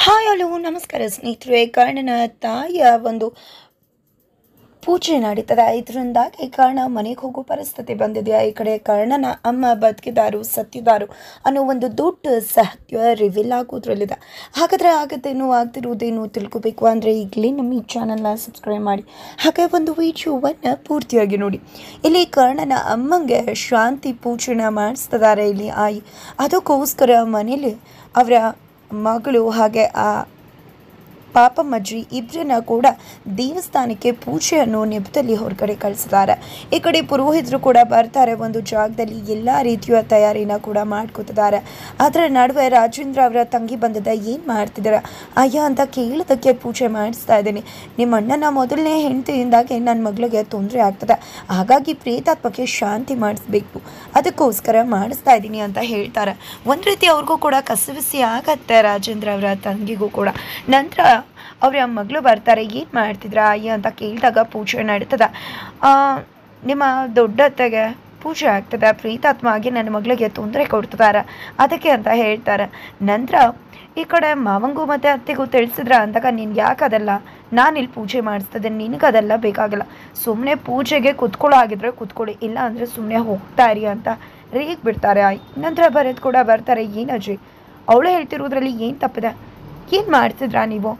Hi hello ನಮಸ್ಕಾರ ಸ್ನೇಹಿತರೆ. ಕರ್ಣನ ತಾಯಿಯ ಒಂದು ಪೂಜೆ ನಡೀತದೆ. ಇದರಿಂದಾಗಿ ಕರ್ಣ ಮನೆಗೆ ಹೋಗೋ ಪರಿಸ್ಥಿತಿ ಬಂದಿದೆಯಾ, ಈ ಕಡೆ ಕರ್ಣನ ಅಮ್ಮ ಬದುಕಿದಾರು ಸತ್ತಿದಾರು ಅನ್ನೋ ಒಂದು ದೊಡ್ಡ ಸತ್ಯ ರಿವೀಲ್ ಆಗೋದ್ರಲ್ಲಿದೆ. ಹಾಗಾದರೆ ಆಗತ್ತೇನು ಆಗ್ತಿರೋದೇನು ತಿಳ್ಕೊಬೇಕು ಅಂದರೆ ಈಗಲೇ ನಮ್ಮ ಈ ಚಾನಲ್ನ ಸಬ್ಸ್ಕ್ರೈಬ್ ಮಾಡಿ, ಹಾಗೆ ಒಂದು ವಿಡಿಯೋವನ್ನು ಪೂರ್ತಿಯಾಗಿ ನೋಡಿ. ಇಲ್ಲಿ ಕರ್ಣನ ಅಮ್ಮಂಗೆ ಶಾಂತಿ ಪೂಜೆನ ಮಾಡಿಸ್ತಿದ್ದಾರೆ ಇಲ್ಲಿ ಆಯಿ. ಅದಕ್ಕೋಸ್ಕರ ಮನೇಲಿ ಅವರ ಮಗಳು ಹಾಗೆ ಆ ಪಾಪಮ್ಮಜ್ಜಿ ಇಬ್ಬರನ್ನ ಕೂಡ ದೇವಸ್ಥಾನಕ್ಕೆ ಪೂಜೆಯನ್ನು ನೆಪದಲ್ಲಿ ಹೊರಗಡೆ ಕಳಿಸಿದ್ದಾರೆ. ಈ ಕಡೆ ಪುರೋಹಿತರು ಕೂಡ ಬರ್ತಾರೆ, ಒಂದು ಜಾಗದಲ್ಲಿ ಎಲ್ಲ ರೀತಿಯ ತಯಾರಿನ ಕೂಡ ಮಾಡ್ಕೋತಿದ್ದಾರೆ. ಅದರ ನಡುವೆ ರಾಜೇಂದ್ರ ಅವರ ತಂಗಿ ಬಂದಿದ್ದ, ಏನು ಮಾಡ್ತಿದ್ದೀರಾ ಅಯ್ಯ ಅಂತ ಕೇಳೋದಕ್ಕೆ ಪೂಜೆ ಮಾಡಿಸ್ತಾ ಇದ್ದೀನಿ. ನಿಮ್ಮ ಅಣ್ಣನ ಮೊದಲನೇ ಹೆಂಡತಿಯಿಂದಾಗಿ ನನ್ನ ಮಗಳಿಗೆ ತೊಂದರೆ ಆಗ್ತದೆ, ಹಾಗಾಗಿ ಪ್ರೇತಾತ್ಮಕ್ಕೆ ಶಾಂತಿ ಮಾಡಿಸ್ಬೇಕು, ಅದಕ್ಕೋಸ್ಕರ ಮಾಡಿಸ್ತಾ ಇದ್ದೀನಿ ಅಂತ ಹೇಳ್ತಾರೆ. ಒಂದು ರೀತಿ ಅವ್ರಿಗೂ ಕೂಡ ಕಸವಿಸಿ ಆಗತ್ತೆ ರಾಜೇಂದ್ರ ಅವರ ತಂಗಿಗೂ ಕೂಡ. ನಂತರ ಅವ್ರ ಮಗಳು ಬರ್ತಾರೆ, ಏನು ಮಾಡ್ತಿದ್ರ ಅಯ್ಯ ಅಂತ ಕೇಳಿದಾಗ ಪೂಜೆ ನಡೀತದ. ನಿಮ್ಮ ದೊಡ್ಡ ಅತ್ತೆಗೆ ಪೂಜೆ ಆಗ್ತದೆ, ಪ್ರೀತಾತ್ಮ ಆಗಿ ನನ್ನ ಮಗಳಿಗೆ ತೊಂದರೆ ಕೊಡ್ತಿದ್ದಾರೆ ಅದಕ್ಕೆ ಅಂತ ಹೇಳ್ತಾರೆ. ನಂತರ ಈ ಕಡೆ ಮಾವಂಗೂ ಮತ್ತು ಅತ್ತೆಗೂ ತಿಳಿಸಿದ್ರ ಅಂದಾಗ, ನಿನ್ಗೆ ಯಾಕೆ ಅದೆಲ್ಲ, ನಾನಿಲ್ಲಿ ಪೂಜೆ ಮಾಡಿಸ್ತದೆ, ನಿನಗದೆಲ್ಲ ಬೇಕಾಗಲ್ಲ, ಸುಮ್ಮನೆ ಪೂಜೆಗೆ ಕುತ್ಕೊಳ್ಳೋ ಆಗಿದ್ರೆ ಕುತ್ಕೊಳ್ಳಿ, ಇಲ್ಲ ಅಂದರೆ ಸುಮ್ಮನೆ ಹೋಗ್ತಾ ಇರಿ ಅಂತ ರೇಗ್ ಬಿಡ್ತಾರೆ ಆಯ್. ನಂತರ ಬರೋದು ಕೂಡ ಬರ್ತಾರೆ, ಏನಜ್ಜಿ ಅವಳು ಹೇಳ್ತಿರೋದ್ರಲ್ಲಿ ಏನು ತಪ್ಪಿದೆ, ಏನು ಮಾಡ್ತಿದ್ರಾ ನೀವು,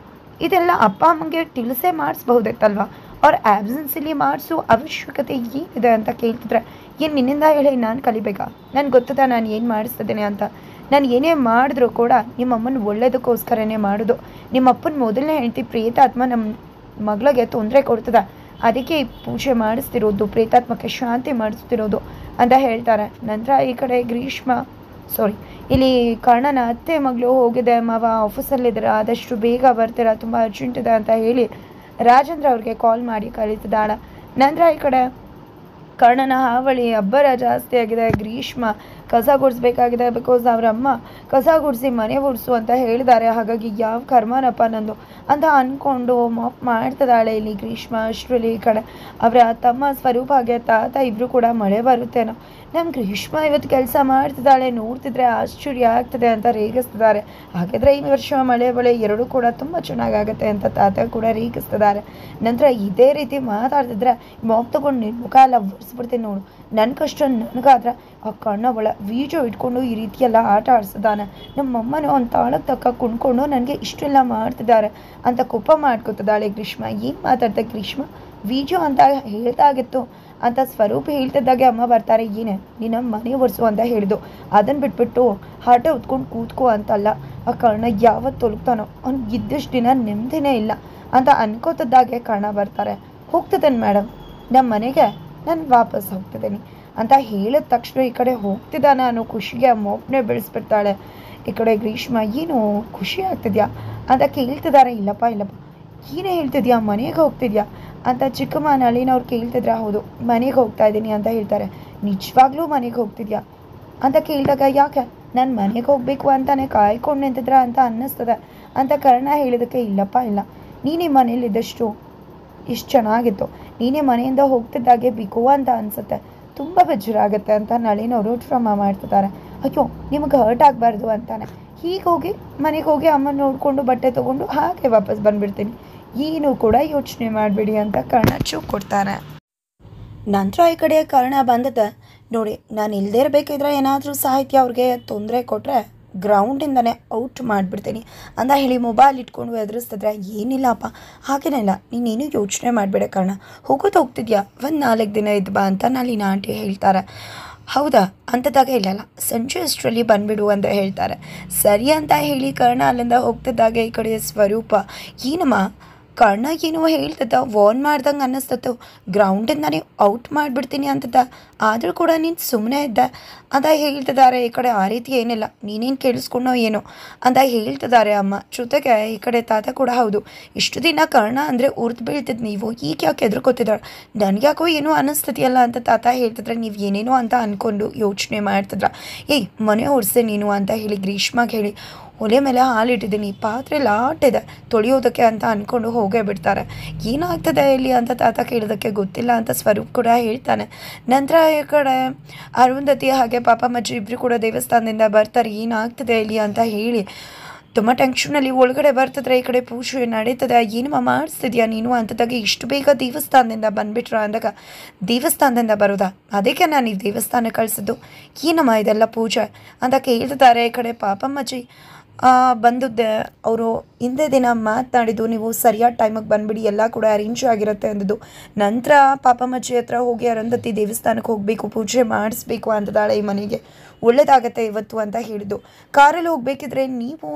ಇದೆಲ್ಲ ಅಪ್ಪ ಅಮ್ಮಂಗೆ ತಿಳಿಸೇ ಮಾಡಿಸ್ಬಹುದಿತ್ತಲ್ವ, ಅವ್ರ ಆ್ಯಬ್ಸೆನ್ಸಲ್ಲಿ ಮಾಡಿಸೋ ಅವಶ್ಯಕತೆ ಏನಿದೆ ಅಂತ ಕೇಳ್ತಿದ್ರೆ, ಏನು ನಿನ್ನಿಂದ ಹೇಳಿ ನಾನು ಕಲಿಬೇಕಾ, ನನಗೆ ಗೊತ್ತದ ನಾನು ಏನು ಮಾಡಿಸ್ತಿದ್ದೇನೆ ಅಂತ, ನಾನು ಏನೇ ಮಾಡಿದ್ರೂ ಕೂಡ ನಿಮ್ಮಮ್ಮನ ಒಳ್ಳೇದಕ್ಕೋಸ್ಕರನೇ ಮಾಡೋದು, ನಿಮ್ಮಪ್ಪನ ಮೊದಲನೇ ಹೆಂಡತಿ ಪ್ರೇತಾತ್ಮ ನಮ್ಮ ಮಗಳಿಗೆ ತೊಂದರೆ ಕೊಡ್ತದ, ಅದಕ್ಕೆ ಪೂಜೆ ಮಾಡಿಸ್ತಿರೋದು, ಪ್ರೇತಾತ್ಮಕ್ಕೆ ಶಾಂತಿ ಮಾಡಿಸ್ತಿರೋದು ಅಂತ ಹೇಳ್ತಾರೆ. ನಂತರ ಈ ಕಡೆ ಇಲ್ಲಿ ಕರ್ಣನ ಅತ್ತೆ ಮಗಳು ಹೋಗಿದೆ, ಮಾವ ಆಫೀಸಲ್ಲಿದ್ದಾರೆ, ಆದಷ್ಟು ಬೇಗ ಬರ್ತೀರಾ, ತುಂಬ ಅರ್ಜೆಂಟ್ ಇದೆ ಅಂತ ಹೇಳಿ ರಾಜೇಂದ್ರ ಅವ್ರಿಗೆ ಕಾಲ್ ಮಾಡಿ ಕರೀತಿದ್ದಾಳೆ. ನಂತರ ಈ ಕಡೆ ಕರ್ಣನ ಹಾವಳಿ ಅಬ್ಬರ ಜಾಸ್ತಿ ಆಗಿದೆ. ಗ್ರೀಷ್ಮ ಕಸ ಗುಡಿಸ್ಬೇಕಾಗಿದೆ, ಬಿಕಾಸ್ ಅವ್ರ ಅಮ್ಮ ಕಸ ಗುಡಿಸಿ ಮನೆ ಗುಡಿಸು ಅಂತ ಹೇಳಿದ್ದಾರೆ, ಹಾಗಾಗಿ ಯಾವ ಕರ್ಮನಪ್ಪ ನಂದು ಅಂತ ಅಂದ್ಕೊಂಡು ಮಾಪ್ ಮಾಡ್ತಿದ್ದಾಳೆ ಇಲ್ಲಿ ಗ್ರೀಷ್ಮ. ಅಷ್ಟರಲ್ಲಿ ಈ ಕಡೆ ಅವರ ತಮ್ಮ ಸ್ವರೂಪ ಹಾಗೆ ತಾತ ಇಬ್ಬರು ಕೂಡ ಮಳೆ ಬರುತ್ತೇನೋ, ನಮ್ಮ ಗ್ರೀಷ್ಮ ಇವತ್ತು ಕೆಲಸ ಮಾಡ್ತಿದ್ದಾಳೆ, ನೋಡ್ತಿದ್ರೆ ಆಶ್ಚರ್ಯ ಆಗ್ತದೆ ಅಂತ ರೇಗಿಸ್ತಿದ್ದಾರೆ. ಹಾಗಾದರೆ ಈ ವರ್ಷ ಮಳೆ ಬೆಳೆ ಎರಡೂ ಕೂಡ ತುಂಬ ಚೆನ್ನಾಗಾಗುತ್ತೆ ಅಂತ ತಾತ ಕೂಡ ರೇಗಿಸ್ತಿದ್ದಾರೆ. ನಂತರ ಇದೇ ರೀತಿ ಮಾತಾಡ್ತಿದ್ರೆ ಮಾಪ್ ತಗೊಂಡು ನಿನ್ನ ಮುಖ ಎಲ್ಲ ಒರೆಸ್ಬಿಡ್ತೀನಿ ನೋಡು, ನನ್ನ ಕಷ್ಟ ನನಗಾದ್ರೆ ಆ ಕಣ್ಣ ಒಳ ವೀಜೋ ಇಟ್ಕೊಂಡು ಈ ರೀತಿಯೆಲ್ಲ ಆಟ ಆಡಿಸಿದಾನೆ, ನಮ್ಮಮ್ಮನೂ ಒಂದು ತಾಳಕ್ಕೆ ತಕ್ಕ ಕುಣ್ಕೊಂಡು ನನಗೆ ಇಷ್ಟೆಲ್ಲ ಮಾಡ್ತಿದ್ದಾರೆ ಅಂತ ಕೋಪ ಮಾಡ್ಕೊತಿದ್ದಾಳೆ ಗ್ರೀಷ್ಮ. ಏನು ಮಾತಾಡ್ತಾ ಗ್ರೀಷ್ಮ, ವೀಜೋ ಅಂತ ಹೇಳ್ದಾಗಿತ್ತು ಅಂತ ಸ್ವರೂಪ ಹೇಳ್ತಿದ್ದಾಗೆ ಅಮ್ಮ ಬರ್ತಾರೆ, ಏನೇ ನಿನ್ನ ಮನೆ ಒರೆಸು ಅಂತ ಹೇಳಿದ್ದು, ಅದನ್ನು ಬಿಟ್ಬಿಟ್ಟು ಹಾಟೆ ಹೊತ್ಕೊಂಡು ಕೂತ್ಕೋ ಅಂತಲ್ಲ, ಆ ಕರ್ಣ ಯಾವತ್ತು ತೊಲಗ್ತಾನೋ ಅವ್ನಿಗೆ ಇದ್ದಷ್ಟು ದಿನ ನೆಮ್ಮದಿನೇ ಇಲ್ಲ ಅಂತ ಅನ್ಕೋತಿದ್ದಾಗೆ ಕರ್ಣ ಬರ್ತಾರೆ. ಹೋಗ್ತಿದ್ದೇನೆ ಮೇಡಮ್, ನಮ್ಮ ಮನೆಗೆ ನಾನು ವಾಪಸ್ ಹೋಗ್ತಿದ್ದೀನಿ ಅಂತ ಹೇಳಿದ ತಕ್ಷಣ ಈ ಕಡೆ ಹೋಗ್ತಿದ್ದಾನೆ ಅನ್ನೋ ಖುಷಿಗೆ ಮೋಪನೆ ಬೆಳೆಸ್ಬಿಡ್ತಾಳೆ. ಈ ಕಡೆ ಗ್ರೀಷ್ಮ, ಏನು ಖುಷಿ ಆಗ್ತಿದ್ಯಾ ಅಂತ ಕೇಳ್ತಿದ್ದಾರೆ. ಇಲ್ಲಪ್ಪ ಏನೇ ಹೇಳ್ತಿದ್ಯಾ, ಮನೆಗೆ ಹೋಗ್ತಿದ್ಯಾ ಅಂತ ಚಿಕ್ಕಮ್ಮ ನಳಿನವ್ರು ಕೇಳ್ತಿದ್ರೆ, ಹೌದು ಮನೆಗೆ ಹೋಗ್ತಾ ಇದ್ದೀನಿ ಅಂತ ಹೇಳ್ತಾರೆ. ನಿಜವಾಗ್ಲೂ ಮನೆಗೆ ಹೋಗ್ತಿದ್ಯಾ ಅಂತ ಕೇಳಿದಾಗ, ಯಾಕೆ ನಾನು ಮನೆಗೆ ಹೋಗಬೇಕು ಅಂತಾನೆ ಕಾಯ್ಕೊಂಡು ನಿಂತಿದ್ರ ಅಂತ ಅನ್ನಿಸ್ತದೆ ಅಂತ ಕರ್ಣ ಹೇಳಿದಕ್ಕೆ, ಇಲ್ಲಪ್ಪ ಇಲ್ಲ, ನೀನೇ ಮನೇಲಿದ್ದಷ್ಟು ಇಷ್ಟು ಚೆನ್ನಾಗಿತ್ತು, ನೀನೇ ಮನೆಯಿಂದ ಹೋಗ್ತಿದ್ದಾಗೆ ಬಿಕೋ ಅಂತ ಅನಿಸುತ್ತೆ, ತುಂಬ ಬೇಜಾರಾಗುತ್ತೆ ಅಂತ ನಳಿನವರು ಶ್ರಮ ಮಾಡ್ತಿದ್ದಾರೆ. ಅಯ್ಯೋ ನಿಮಗೆ ಹರ್ಟ್ ಆಗಬಾರ್ದು ಅಂತಾನೆ ಹೀಗೆ ಹೋಗಿ ಮನೆಗೆ ಹೋಗಿ ಅಮ್ಮ ನೋಡಿಕೊಂಡು ಬಟ್ಟೆ ತೊಗೊಂಡು ಹಾಗೆ ವಾಪಸ್ ಬಂದುಬಿಡ್ತೀನಿ, ಏನೂ ಕೂಡ ಯೋಚನೆ ಮಾಡಬೇಡಿ ಅಂತ ಕರ್ಣ ಚೂಪ್ ಕೊಡ್ತಾನೆ. ನಂತರ ಈ ಕಡೆ ಕರ್ಣ ಬಂದದ, ನೋಡಿ ನಾನು ಇಲ್ಲದೇ ಇರಬೇಕಿದ್ರೆ ಏನಾದರೂ ಸಾಹಿತ್ಯ ಅವ್ರಿಗೆ ತೊಂದರೆ ಕೊಟ್ಟರೆ ಗ್ರೌಂಡಿಂದನೇ ಔಟ್ ಮಾಡಿಬಿಡ್ತೀನಿ ಅಂತ ಹೇಳಿ ಮೊಬೈಲ್ ಇಟ್ಕೊಂಡು ಎದುರಿಸ್ತಿದ್ರೆ, ಏನಿಲ್ಲಪ್ಪ ಹಾಗೇನಿಲ್ಲ, ನೀನೇನು ಯೋಚನೆ ಮಾಡಬೇಡ ಕರ್ಣ, ಹೋಗ್ತಿದ್ಯಾ ಒಂದು 4 ದಿನ ಇದ್ದು ಬಾ ಅಂತ ನಳಿನ ಆಂಟಿ ಹೇಳ್ತಾರೆ. ಹೌದಾ ಅಂಥದ್ದಾಗ ಇಲ್ಲ ಸಂಜೆ ಅಷ್ಟರಲ್ಲಿ ಬಂದುಬಿಡು ಅಂತ ಹೇಳ್ತಾರೆ. ಸರಿ ಅಂತ ಹೇಳಿ ಕರ್ಣ ಅಲ್ಲಿಂದ ಹೋಗ್ತಿದ್ದಾಗೆ ಈ ಕಡೆ ಸ್ವರೂಪ, ಏನಮ್ಮ ಕರ್ಣ ಏನೋ ಹೇಳ್ತಿದ್ದ, ವಾರ್ನ್ ಮಾಡ್ದಂಗೆ ಅನ್ನಿಸ್ತತ್ತು, ಗ್ರೌಂಡಿಂದ ನೀವು ಔಟ್ ಮಾಡಿಬಿಡ್ತೀನಿ ಅಂತದ, ಆದರೂ ಕೂಡ ನೀನು ಸುಮ್ಮನೆ ಇದ್ದೆ ಅಂತ ಹೇಳ್ತಿದ್ದಾರೆ. ಈ ಕಡೆ ಆ ರೀತಿ ಏನಿಲ್ಲ, ನೀನೇನು ಕೇಳಿಸ್ಕೊಂಡೋ ಏನೋ ಅಂತ ಹೇಳ್ತಿದ್ದಾರೆ ಅಮ್ಮ. ಜೊತೆಗೆ ಈ ಕಡೆ ತಾತ ಕೂಡ, ಹೌದು ಇಷ್ಟು ದಿನ ಕರ್ಣ ಅಂದರೆ ಉರ್ದು ಬೀಳ್ತಿದ್ದು ನೀವು, ಈಗ ಯಾಕೆ ಎದುರ್ಕೋತಿದ್ದಾಳೆ, ನನಗ್ಯಾಕೋ ಏನೋ ಅನ್ನಿಸ್ತದೆಯಲ್ಲ ಅಂತ ತಾತ ಹೇಳ್ತಿದ್ರೆ, ನೀವು ಏನೇನೋ ಅಂತ ಅಂದ್ಕೊಂಡು ಯೋಚನೆ ಮಾಡ್ತಿದ್ರ. ಏಯ್ ಮನೆ ಹೊಡ್ಸೆ ನೀನು ಅಂತ ಹೇಳಿ ಗ್ರೀಷ್ಮಗೆ ಹೇಳಿ ಒಲೆ ಮೇಲೆ ಹಾಲಿಟ್ಟಿದ್ದೀನಿ, ಪಾತ್ರೆ ಲಾಟಿದೆ ತೊಳೆಯೋದಕ್ಕೆ ಅಂತ ಅಂದ್ಕೊಂಡು ಹೋಗೇ ಬಿಡ್ತಾರೆ. ಏನಾಗ್ತದೆ ಇಲ್ಲಿ ಅಂತ ತಾತ ಕೇಳೋದಕ್ಕೆ ಗೊತ್ತಿಲ್ಲ ಅಂತ ಸ್ವರೂಪ್ ಕೂಡ ಹೇಳ್ತಾನೆ. ನಂತರ ಈ ಕಡೆ ಅರುಂಧತಿ ಹಾಗೆ ಪಾಪಮ್ಮಜ್ಜಿ ಇಬ್ಬರು ಕೂಡ ದೇವಸ್ಥಾನದಿಂದ ಬರ್ತಾರೆ, ಏನಾಗ್ತದೆ ಇಲ್ಲಿ ಅಂತ ಹೇಳಿ ತುಂಬ ಟೆನ್ಷನಲ್ಲಿ ಒಳಗಡೆ ಬರ್ತಿದ್ರೆ ಈ ಕಡೆ ಪೂಜೆ ನಡೀತದೆ. ಏನಮ್ಮ ಮಾಡಿಸ್ತಿದ್ಯಾ ನೀನು ಅಂತದಾಗ ಇಷ್ಟು ಬೇಗ ದೇವಸ್ಥಾನದಿಂದ ಬಂದುಬಿಟ್ರ ಅಂದಾಗ, ದೇವಸ್ಥಾನದಿಂದ ಬರೋದಾ, ಅದಕ್ಕೆ ನಾನು ಈ ದೇವಸ್ಥಾನ ಕಳಿಸಿದ್ದು, ಏನಮ್ಮ ಇದೆಲ್ಲ ಪೂಜೆ ಅಂತ ಕೇಳ್ತಿದ್ದಾರೆ. ಈ ಕಡೆ ಪಾಪಮ್ಮಜ್ಜಿ ಬಂದಿದ್ದೆ, ಅವರು ಹಿಂದೆ ದಿನ ಮಾತನಾಡಿದ್ದು, ನೀವು ಸರಿಯಾದ ಟೈಮಿಗೆ ಬಂದುಬಿಡಿ, ಎಲ್ಲ ಕೂಡ ಅರೇಂಜ್ ಆಗಿರುತ್ತೆ ಅಂದದ್ದು. ನಂತರ ಪಾಪಮ್ಮಜ್ಜಿ ಹತ್ರ ಹೋಗಿ ಅರುಂಧತಿ ದೇವಸ್ಥಾನಕ್ಕೆ ಹೋಗಬೇಕು, ಪೂಜೆ ಮಾಡಿಸ್ಬೇಕು ಅಂತದಾಳೆ. ಈ ಮನೆಗೆ ಒಳ್ಳೇದಾಗತ್ತೆ ಇವತ್ತು ಅಂತ ಹೇಳಿದ್ದು. ಕಾರಲ್ಲಿ ಹೋಗಬೇಕಿದ್ರೆ ನೀವು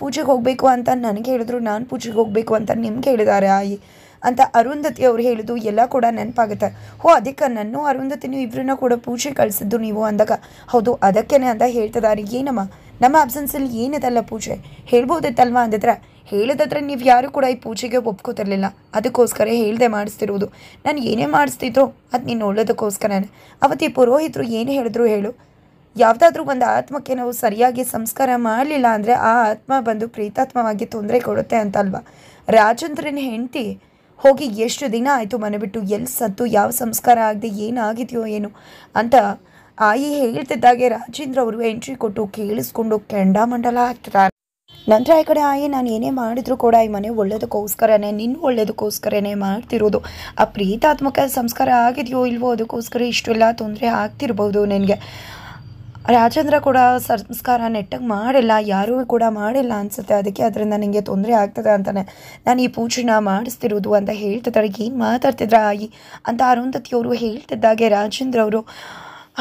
ಪೂಜೆಗೆ ಹೋಗಬೇಕು ಅಂತ ನನಗೆ ಹೇಳಿದ್ರು, ನಾನು ಪೂಜೆಗೆ ಹೋಗಬೇಕು ಅಂತ ನಿಮ್ಗೆ ಹೇಳಿದ್ದಾರೆ ಆಯಿ ಅಂತ ಅರುಂಧತಿ ಅವ್ರು ಹೇಳಿದ್ದು ಎಲ್ಲ ಕೂಡ ನೆನಪಾಗುತ್ತೆ. ಅದಕ್ಕೆ ನನ್ನ ಅರುಂಧತಿನೂ ಇಬ್ಬರನ್ನ ಕೂಡ ಪೂಜೆ ಕಳಿಸಿದ್ದು ನೀವು ಅಂದಾಗ, ಹೌದು ಅದಕ್ಕೇನೆ ಅಂತ ಹೇಳ್ತಿದ್ದಾರೆ. ಏನಮ್ಮ ನಮ್ಮ ಅಬ್ಸೆನ್ಸಲ್ಲಿ ಏನಿದೆಲ್ಲ ಪೂಜೆ ಹೇಳ್ಬೋದಿತ್ತಲ್ವ ಅಂದಿದ್ರೆ, ಹೇಳಿದ್ರೆ ನೀವು ಯಾರು ಕೂಡ ಈ ಪೂಜೆಗೆ ಒಪ್ಕೋತಿರ್ಲಿಲ್ಲ, ಅದಕ್ಕೋಸ್ಕರ ಹೇಳ್ದೆ ಮಾಡಿಸ್ತಿರೋದು. ನಾನು ಏನೇ ಮಾಡಿಸ್ತಿದ್ರು ಅದು ನೀನು ಒಳ್ಳೇದಕ್ಕೋಸ್ಕರನೇ. ಅವತ್ತು ಈ ಪುರೋಹಿತರು ಏನು ಹೇಳಿದ್ರು ಹೇಳು, ಯಾವುದಾದ್ರೂ ಒಂದು ಆತ್ಮಕ್ಕೆ ನಾವು ಸರಿಯಾಗಿ ಸಂಸ್ಕಾರ ಮಾಡಲಿಲ್ಲ ಅಂದರೆ ಆ ಆತ್ಮ ಬಂದು ಪ್ರೇತಾತ್ಮವಾಗಿ ತೊಂದರೆ ಕೊಡುತ್ತೆ ಅಂತಲ್ವ. ರಾಜೇಂದ್ರನ ಹೆಂಡತಿ ಹೋಗಿ ಎಷ್ಟು ದಿನ ಆಯಿತು ಮನೆ ಬಿಟ್ಟು, ಎಲ್ಲಿ ಸತ್ತು, ಯಾವ ಸಂಸ್ಕಾರ ಆಗದೆ ಏನಾಗಿದೆಯೋ ಏನು ಅಂತ ಆಯಿ ಹೇಳ್ತಿದ್ದಾಗೆ ರಾಜೇಂದ್ರ ಅವರು ಎಂಟ್ರಿ ಕೊಟ್ಟು ಕೇಳಿಸ್ಕೊಂಡು ಕೆಂಡಾಮಂಡಲ ಆಗ್ತಿದ್ದಾರೆ. ನಂತರ ಈ ಕಡೆ ಆಯಿ, ನಾನು ಏನೇ ಮಾಡಿದ್ರು ಕೂಡ ಈ ಮನೆ ಒಳ್ಳೇದಕ್ಕೋಸ್ಕರನೇ, ನಿನ್ನ ಒಳ್ಳೇದಕ್ಕೋಸ್ಕರನೇ ಮಾಡ್ತಿರೋದು. ಆ ಪ್ರೀತಾತ್ಮಕ ಸಂಸ್ಕಾರ ಆಗಿದೆಯೋ ಇಲ್ವೋ ಅದಕ್ಕೋಸ್ಕರ ಇಷ್ಟೆಲ್ಲ ತೊಂದರೆ ಆಗ್ತಿರ್ಬೋದು ನಿನಗೆ. ರಾಜೇಂದ್ರ ಕೂಡ ಸಂಸ್ಕಾರ ನೆಟ್ಟಾಗಿ ಮಾಡಿಲ್ಲ, ಯಾರೂ ಕೂಡ ಮಾಡಿಲ್ಲ ಅನಿಸುತ್ತೆ, ಅದಕ್ಕೆ ಅದರಿಂದ ನನಗೆ ತೊಂದರೆ ಆಗ್ತದೆ ಅಂತಾನೆ ನಾನು ಈ ಪೂಜೆನ ಮಾಡಿಸ್ತಿರೋದು ಅಂತ ಹೇಳ್ತಿದ್ದಾರೆ. ಏನು ಮಾತಾಡ್ತಿದ್ರ ಆಯಿ ಅಂತ ಅರುಂಧತಿಯವರು ಹೇಳ್ತಿದ್ದಾಗೆ ರಾಜೇಂದ್ರ ಅವರು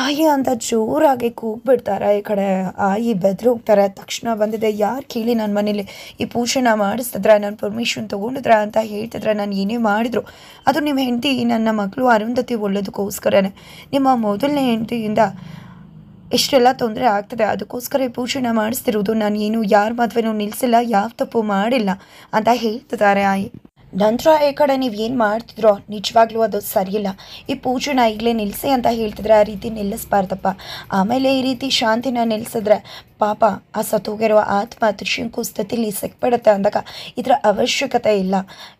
ಆಯಿ ಅಂತ ಜೋರಾಗಿ ಕೂಗ್ಬಿಡ್ತಾರೆ. ಈ ಕಡೆ ಆಯಿ ಬೆದ್ರು ಹೋಗ್ತಾರೆ. ತಕ್ಷಣ ಬಂದಿದೆ, ಯಾರು ಕೇಳಿ ನನ್ನ ಮನೇಲಿ ಈ ಪೂಜೆನ ಮಾಡಿಸ್ತಿದ್ರೆ, ನಾನು ಪರ್ಮಿಷನ್ ತೊಗೊಂಡಿದ್ರ ಅಂತ ಹೇಳ್ತಿದ್ರೆ, ನಾನು ಏನೇ ಮಾಡಿದ್ರು ಅದು ನಿಮ್ಮ ಹೆಂಡತಿ, ನನ್ನ ಮಗಳು ಅರುಂಧತಿ ಒಳ್ಳೇದಕ್ಕೋಸ್ಕರನೇ. ನಿಮ್ಮ ಮೊದಲನೇ ಹೆಂಡತಿಯಿಂದ ಇಷ್ಟೆಲ್ಲ ತೊಂದರೆ ಆಗ್ತದೆ, ಅದಕ್ಕೋಸ್ಕರ ಈ ಪೂಜೆನ ಮಾಡಿಸ್ತಿರೋದು. ನಾನು ಏನು ಯಾರ ಮದುವೆನೂ ನಿಲ್ಲಿಸಿಲ್ಲ, ಯಾವ ತಪ್ಪು ಮಾಡಿಲ್ಲ ಅಂತ ಹೇಳ್ತಿದ್ದಾರೆ ಆಯಿ. ನಂತರ ಈ ಕಡೆ ನೀವು ಏನು ಮಾಡ್ತಿದ್ರೋ ನಿಜವಾಗ್ಲೂ ಅದು ಸರಿಯಿಲ್ಲ, ಈ ಪೂಜೆನ ಈಗಲೇ ನಿಲ್ಲಿಸಿ ಅಂತ ಹೇಳ್ತಿದ್ರೆ, ಆ ರೀತಿ ನಿಲ್ಲಿಸ್ಬಾರ್ದಪ್ಪ. ಆಮೇಲೆ ಈ ರೀತಿ ಶಾಂತಿನ ನಿಲ್ಲಿಸಿದ್ರೆ ಪಾಪ ಆ ಸತ್ತೋಗಿರೋ ಆತ್ಮ ತ್ರಿಶಂಕು ಸ್ಥಿತಿಲಿ ಸಿಕ್ಬಿಡುತ್ತೆ ಅಂದಾಗ ಇದರ ಅವಶ್ಯಕತೆ ಇಲ್ಲ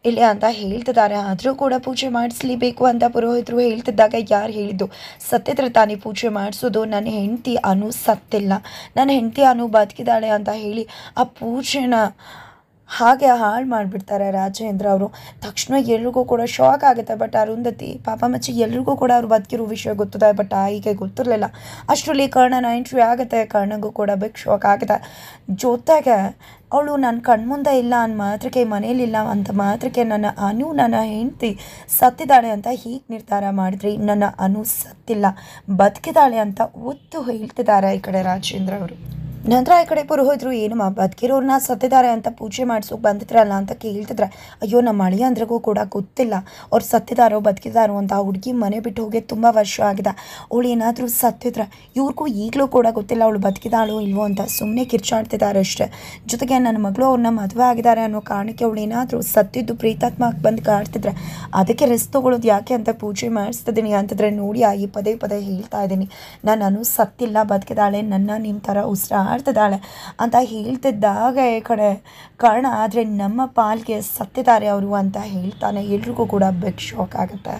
ಇಲ್ಲಿ ಅಂತ ಹೇಳ್ತಿದ್ದಾರೆ. ಆದರೂ ಕೂಡ ಪೂಜೆ ಮಾಡಿಸ್ಲೇಬೇಕು ಅಂತ ಪುರೋಹಿತರು ಹೇಳ್ತಿದ್ದಾಗ, ಯಾರು ಹೇಳಿದ್ದು, ಸತ್ತಿದ್ರೆ ತಾನೇ ಪೂಜೆ ಮಾಡಿಸೋದು, ನನ್ನ ಹೆಂಡತಿ ಅನು ಸತ್ತಿಲ್ಲ, ನನ್ನ ಹೆಂಡತಿ ಅನು ಬದುಕಿದ್ದಾಳೆ ಅಂತ ಹೇಳಿ ಆ ಪೂಜೆನ ಹಾಗೆ ಹಾಳು ಮಾಡಿಬಿಡ್ತಾರೆ ರಾಜೇಂದ್ರ ಅವರು. ತಕ್ಷಣ ಎಲ್ರಿಗೂ ಕೂಡ ಶಾಕ್ ಆಗುತ್ತೆ. ಬಟ್ ಅರುಂಧತಿ ಪಾಪಮ್ಮಚ್ಚಿ ಎಲ್ರಿಗೂ ಕೂಡ ಅವ್ರು ಬದುಕಿರೋ ವಿಷಯ ಗೊತ್ತದೆ, ಬಟ್ ಆಯಿಗೆ ಗೊತ್ತಿರಲಿಲ್ಲ. ಅಷ್ಟರಲ್ಲಿ ಕರ್ಣನ ಎಂಟ್ರಿ ಆಗುತ್ತೆ, ಕರ್ಣಗೂ ಕೂಡ ಬಿಗ್ ಶಾಕ್ ಆಗುತ್ತೆ. ಜೊತೆಗೆ ಅವಳು ನನ್ನ ಕಣ್ಮುಂದೆ ಇಲ್ಲ ಅಂದ ಮಾತ್ರಕ್ಕೆ, ಮನೇಲಿಲ್ಲ ಅಂತ ಮಾತ್ರಕ್ಕೆ ನನ್ನ ಅನು ನನ್ನ ಹೆಂಡತಿ ಸತ್ತಿದ್ದಾಳೆ ಅಂತ ಹೀಗೆ ನಿರ್ಧಾರ ಮಾಡಿದ್ರಿ, ನನ್ನ ಅನು ಸತ್ತಿಲ್ಲ ಬದುಕಿದ್ದಾಳೆ ಅಂತ ಒತ್ತು ಹೇಳ್ತಿದ್ದಾರೆ ಈ ಕಡೆ ರಾಜೇಂದ್ರ ಅವರು. ನಂತರ ಈ ಕಡೆ ಪುರೋಹಿತರು, ಏನಮ್ಮ ಬದುಕಿರೋರನ್ನ ಸತ್ತಿದ್ದಾರೆ ಅಂತ ಪೂಜೆ ಮಾಡಿಸೋಕೆ ಬಂದಿದ್ರಲ್ಲ ಅಂತ ಕೇಳ್ತಿದ್ರೆ, ಅಯ್ಯೋ ನಮ್ಮ ಅಳಿಯ ಅಂದ್ರಿಗೂ ಕೂಡ ಗೊತ್ತಿಲ್ಲ ಅವ್ರು ಸತ್ತಿದಾರೋ ಬದುಕಿದಾರೋ ಅಂತ. ಹುಡುಗಿ ಮನೆ ಬಿಟ್ಟು ಹೋಗಿ ತುಂಬ ವರ್ಷ ಆಗಿದೆ, ಅವಳು ಏನಾದರೂ ಸತ್ತಿದ್ರೆ ಇವ್ರಿಗೂ ಈಗಲೂ ಕೂಡ ಗೊತ್ತಿಲ್ಲ ಅವಳು ಬದುಕಿದಾಳೋ ಇಲ್ವೋ ಅಂತ ಸುಮ್ಮನೆ ಕಿರ್ಚಾಡ್ತಿದ್ದಾರೆ ಅಷ್ಟೇ. ಜೊತೆಗೆ ನನ್ನ ಮಗಳು ಅವ್ರನ್ನ ಮದುವೆ ಆಗಿದ್ದಾರೆ ಅನ್ನೋ ಕಾರಣಕ್ಕೆ ಅವಳು ಏನಾದರೂ ಸತ್ತಿದ್ದು ಪ್ರೀತಾತ್ಮ ಬಂದು ಕಾಡ್ತಿದ್ರೆ ಅದಕ್ಕೆ ರೆಸ್ಟ್ ತೊಗೊಳ್ಳೋದು ಯಾಕೆ ಅಂತ ಪೂಜೆ ಮಾಡಿಸ್ತಿದ್ದೀನಿ ಅಂತಂದರೆ, ನೋಡಿ ಆಗಿ ಪದೇ ಪದೇ ಹೇಳ್ತಾ ಇದ್ದೀನಿ, ನಾನು ಸತ್ತಿಲ್ಲ ಬದುಕಿದಾಳೆ, ನನ್ನ ನಿಮ್ಮ ಥರ ಉಸಿರ ಆಡ್ತಿದ್ದಾಳೆ ಅಂತ ಹೇಳ್ತಿದ್ದಾಗ ಈ ಕಡೆ ಕರ್ಣ, ಆದರೆ ನಮ್ಮ ಪಾಲ್ಗೆ ಸತ್ತಿದ್ದಾರೆ ಅವರು ಅಂತ ಹೇಳ್ತಾನೆ. ಎಲ್ರಿಗೂ ಕೂಡ ಬಿಗ್ ಶಾಕ್ ಆಗುತ್ತೆ.